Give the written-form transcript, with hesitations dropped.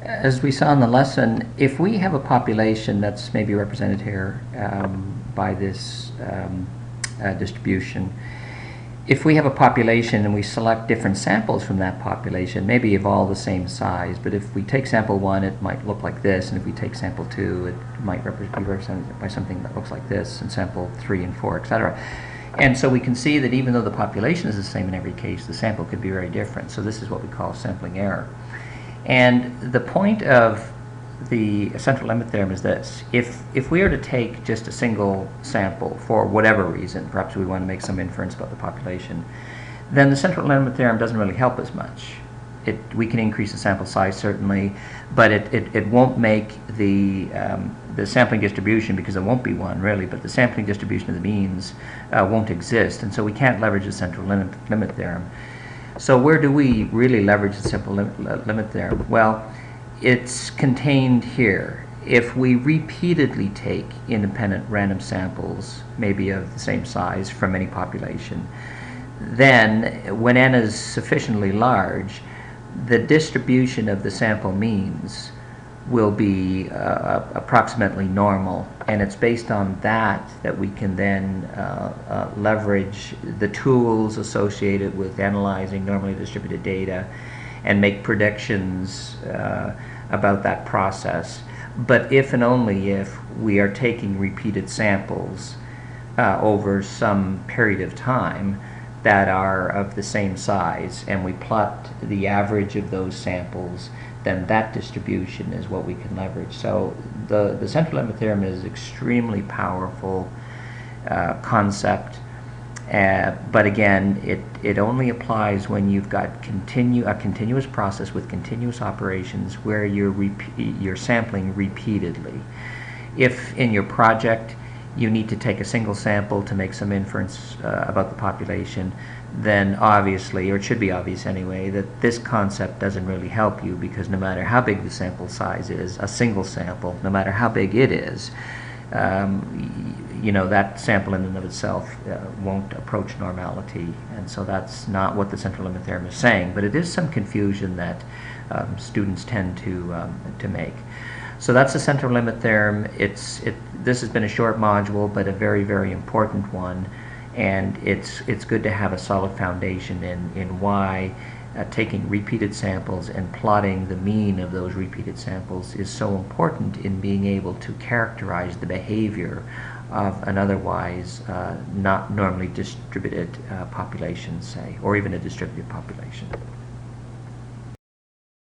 As we saw in the lesson, if we have a population that's maybe represented here by this distribution, if we have a population and we select different samples from that population, maybe of all the same size, but if we take sample 1, it might look like this, and if we take sample 2, it might be represented by something that looks like this, and sample 3 and 4, etc. And so we can see that even though the population is the same in every case, the sample could be very different. So this is what we call sampling error. And the point of the central limit theorem is this. If we are to take just a single sample for whatever reason, perhaps we want to make some inference about the population, then the central limit theorem doesn't really help us much. We can increase the sample size certainly, but it won't make the sampling distribution, because there won't be one really, but the sampling distribution of the means won't exist, and so we can't leverage the central limit theorem. So where do we really leverage the simple limit theorem? Well, it's contained here. If we repeatedly take independent random samples, maybe of the same size from any population, then when n is sufficiently large, the distribution of the sample means will be approximately normal, and it's based on that we can then leverage the tools associated with analyzing normally distributed data and make predictions about that process. But if and only if we are taking repeated samples over some period of time that are of the same size, and we plot the average of those samples, then that distribution is what we can leverage. So the central limit theorem is an extremely powerful concept, but again, it only applies when you've got a continuous process with continuous operations where you're sampling repeatedly. If in your project you need to take a single sample to make some inference about the population, then obviously, or it should be obvious anyway, that this concept doesn't really help you, because no matter how big the sample size is, a single sample, no matter how big it is, that sample in and of itself won't approach normality, and so that's not what the central limit theorem is saying, but it is some confusion that students tend to make. So that's the central limit theorem. This has been a short module, but a very, very important one, and it's good to have a solid foundation in why taking repeated samples and plotting the mean of those repeated samples is so important in being able to characterize the behavior of an otherwise not normally distributed population, say, or even a distributed population.